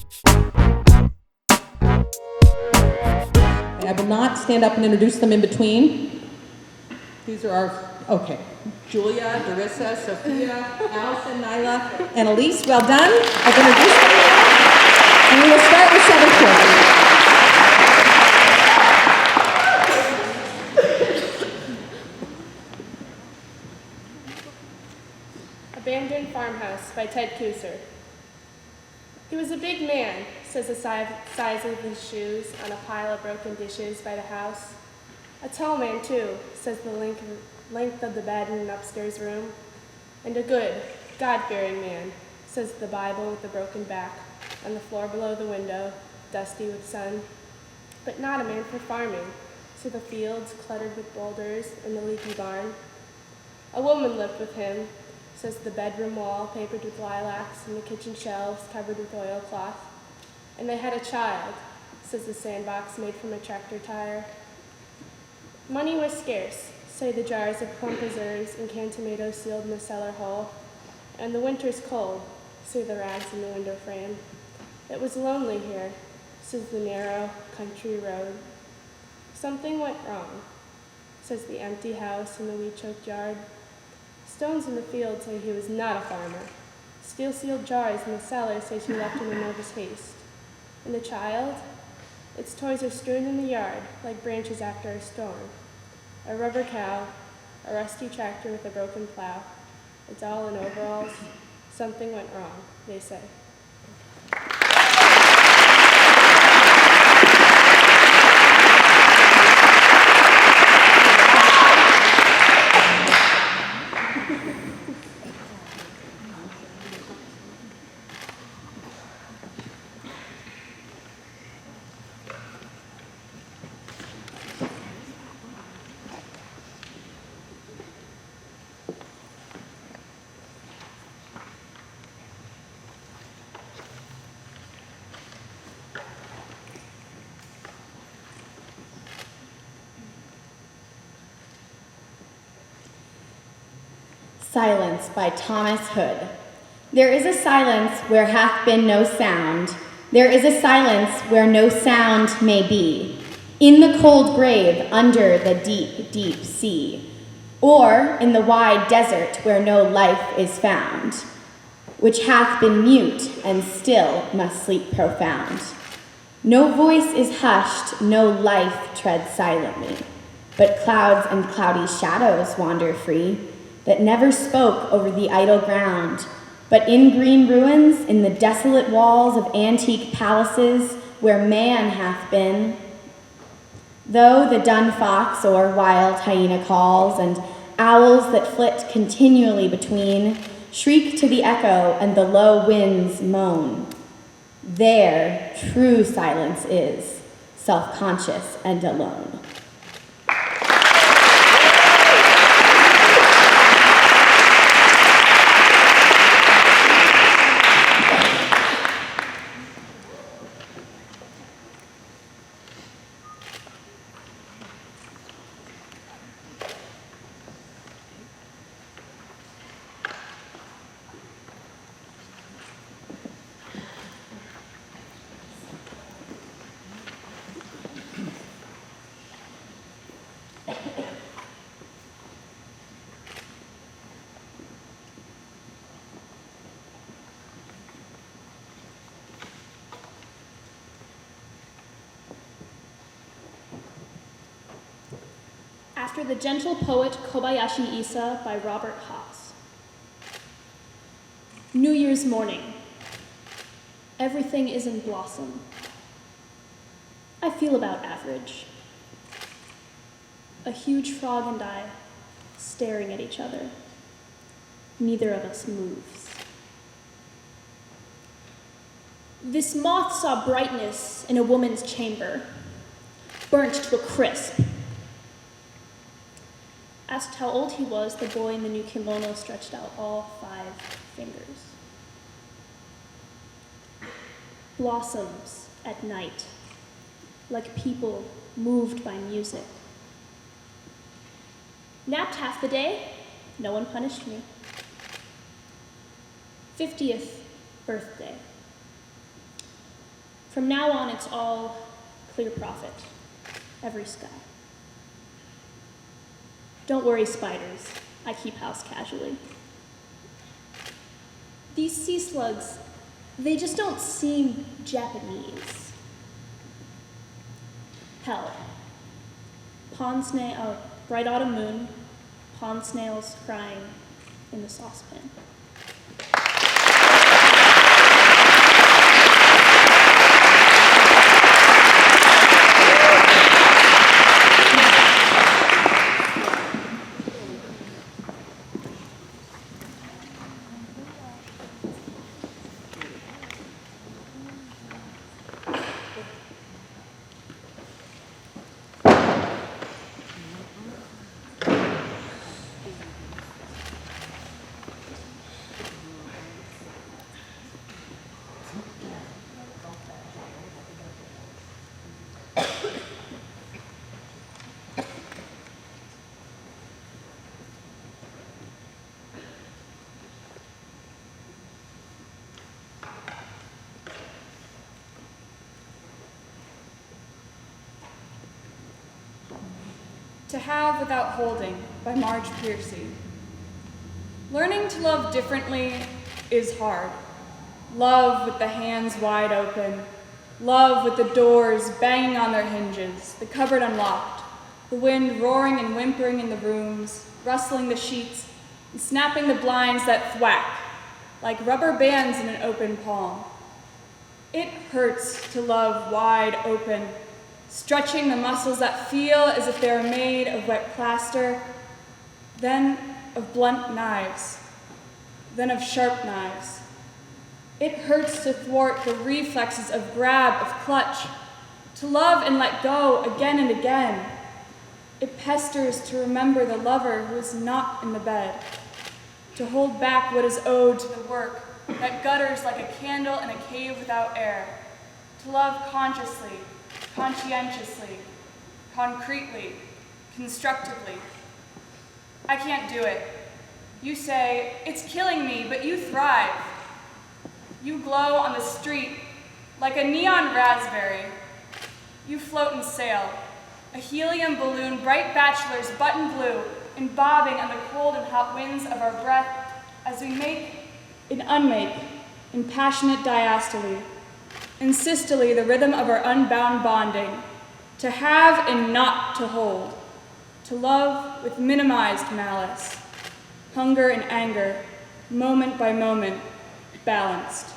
I will not stand up and introduce them in between. These are our, okay. Julia, Darissa, Sophia, Allison, Nyla, and Elise. Well done. I've introduced them. And we will start with 7th grade. Abandoned Farmhouse by Ted Kuser. He was a big man, says the size of his shoes on a pile of broken dishes by the house. A tall man, too, says the length of the bed in an upstairs room. And a good, God-fearing man, says the Bible with the broken back on the floor below the window, dusty with sun. But not a man for farming, so the fields cluttered with boulders and the leaky barn. A woman lived with him, says the bedroom wall papered with lilacs and the kitchen shelves covered with oilcloth. And they had a child, says the sandbox made from a tractor tire. Money was scarce, say the jars of plum preserves and canned tomatoes sealed in the cellar hole. And the winter's cold, say the rags in the window frame. It was lonely here, says the narrow country road. Something went wrong, says the empty house and the weed-choked yard. Stones in the field say he was not a farmer. Steel-sealed jars in the cellar say she left in a nervous haste. And the child? Its toys are strewn in the yard like branches after a storm. A rubber cow, a rusty tractor with a broken plow. It's all in overalls. Something went wrong, they say. Silence by Thomas Hood. There is a silence where hath been no sound. There is a silence where no sound may be. In the cold grave under the deep, deep sea. Or in the wide desert where no life is found, which hath been mute and still must sleep profound. No voice is hushed, no life treads silently, but clouds and cloudy shadows wander free, that never spoke over the idle ground, but in green ruins, in the desolate walls of antique palaces, where man hath been. Though the dun fox or wild hyena calls, and owls that flit continually between, shriek to the echo and the low winds moan. There true silence is, self-conscious and alone. After the gentle poet Kobayashi Isa by Robert Haas. New Year's morning. Everything is in blossom. I feel about average. A huge frog and I, staring at each other. Neither of us moves. This moth saw brightness in a woman's chamber, burnt to a crisp. Asked how old he was, the boy in the new kimono stretched out all 5 fingers. Blossoms at night, like people moved by music. Napped half the day, no one punished me. 50th birthday. From now on, it's all clear profit, every sky. Don't worry, spiders. I keep house casually. These sea slugs, they just don't seem Japanese. Hell, bright autumn moon, pond snails crying in the saucepan. To Have Without Holding by Marge Piercy. Learning to love differently is hard. Love with the hands wide open. Love with the doors banging on their hinges, the cupboard unlocked, the wind roaring and whimpering in the rooms, rustling the sheets, and snapping the blinds that thwack, like rubber bands in an open palm. It hurts to love wide open, stretching the muscles that feel as if they are made of wet plaster, then of blunt knives, then of sharp knives. It hurts to thwart the reflexes of grab, of clutch, to love and let go again and again. It pesters to remember the lover who is not in the bed, to hold back what is owed to the work that gutters like a candle in a cave without air, to love consciously, conscientiously, concretely, constructively. I can't do it. You say, it's killing me, but you thrive. You glow on the street like a neon raspberry. You float and sail, a helium balloon, bright bachelors, button blue, and bobbing on the cold and hot winds of our breath as we make and unmake in passionate diastole, in systole the rhythm of our unbound bonding, to have and not to hold, to love with minimized malice, hunger and anger, moment by moment, balanced.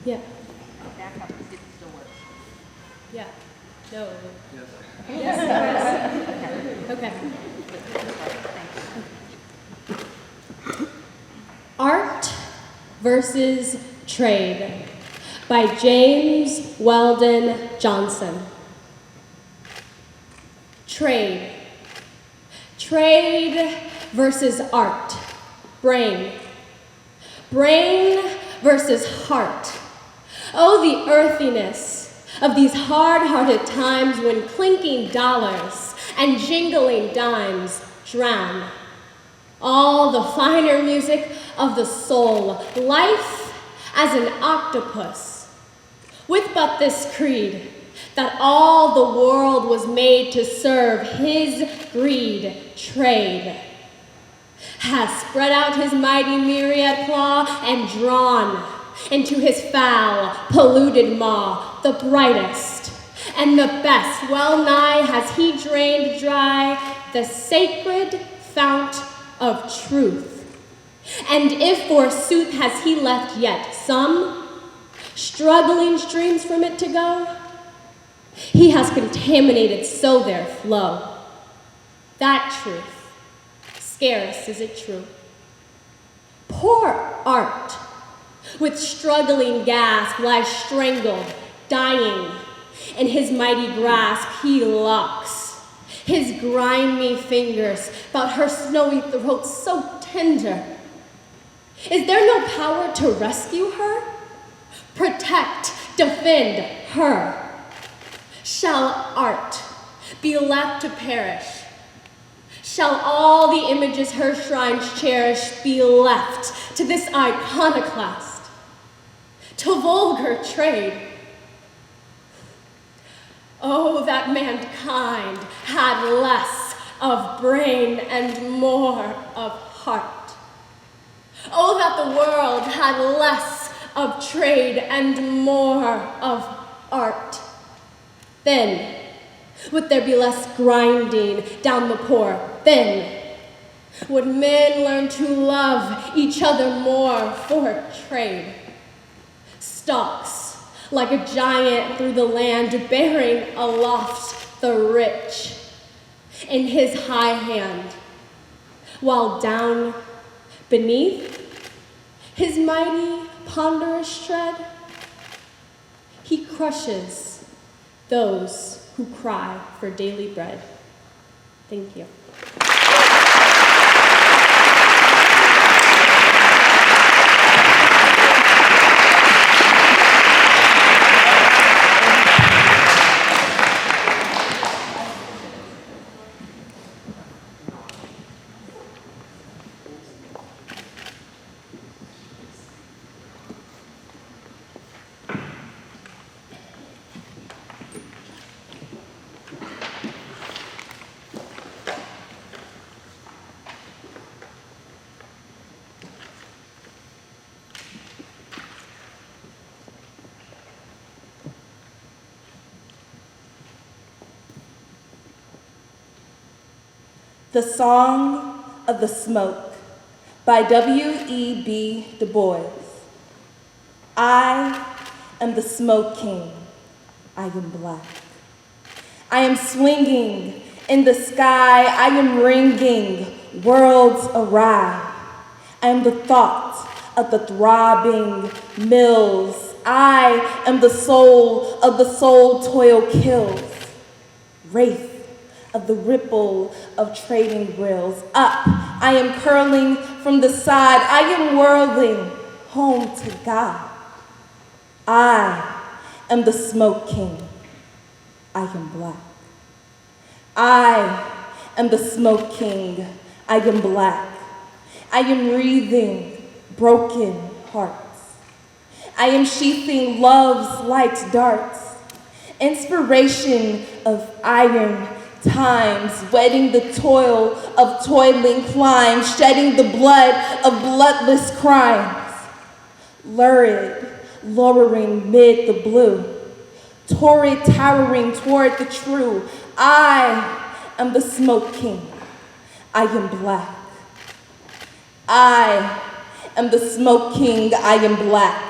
Yeah. Back up, it still works. Yeah. No. Yes. Okay. Thank you. Art versus Trade by James Weldon Johnson. Trade. Trade versus art. Brain. Brain versus heart. Oh, the earthiness of these hard-hearted times when clinking dollars and jingling dimes drown all the finer music of the soul, life as an octopus, with but this creed, that all the world was made to serve his greed, trade, has spread out his mighty myriad claw and drawn into his foul, polluted maw the brightest and the best. Well nigh has he drained dry the sacred fount of truth. And if forsooth has he left yet some struggling streams from it to go, he has contaminated so their flow. That truth, scarce is it true. Poor art, with struggling gasp lies strangled, dying, In his mighty grasp he locks his grimy fingers about her snowy throat so tender. Is there no power to rescue her? Protect, defend her? Shall art be left to perish? Shall all the images her shrines cherish be left to this iconoclast, to vulgar trade? Oh, that mankind had less of brain and more of heart. Oh, that the world had less of trade and more of art. Then would there be less grinding down the poor? Then would men learn to love each other more for trade? Stalks like a giant through the land, bearing aloft the rich in his high hand, while down beneath his mighty ponderous tread, he crushes those who cry for daily bread. Thank you. The Song of the Smoke by W.E.B. Du Bois. I am the smoke king. I am black. I am swinging in the sky. I am ringing worlds awry. I am the thought of the throbbing mills. I am the soul of the soul toil kills. Wraith of the ripple of trading grills. Up, I am curling from the side. I am whirling home to God. I am the smoke king. I am black. I am the smoke king. I am black. I am wreathing broken hearts. I am sheathing love's light darts. Inspiration of iron times, wetting the toil of toiling climes, shedding the blood of bloodless crimes, lurid, lowering mid the blue, torrid towering toward the true. I am the smoke king. I am black. I am the smoke king. I am black.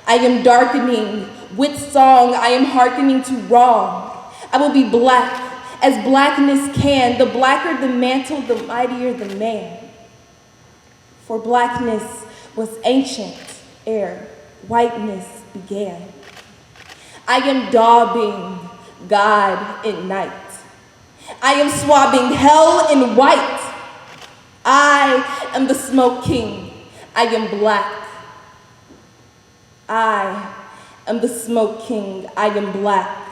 I am darkening with song. I am hearkening to wrong. I will be black as blackness can. The blacker the mantle, the mightier the man. For blackness was ancient ere whiteness began. I am daubing God in night. I am swabbing hell in white. I am the smoke king. I am black. I am the smoke king. I am black.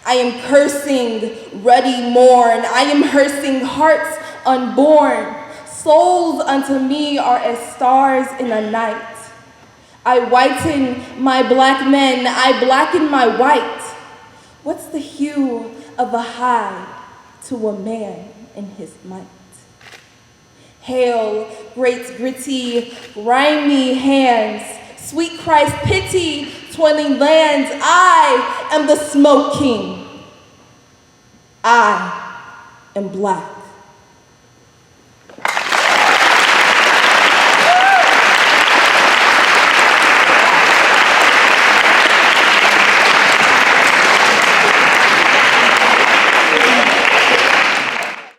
I am cursing ruddy morn. I am hearsing hearts unborn. Souls unto me are as stars in a night. I whiten my black men. I blacken my white. What's the hue of a hide to a man in his might? Hail, great gritty, grimy hands. Sweet Christ, pity, toiling lands. I am the smoke king. I am black.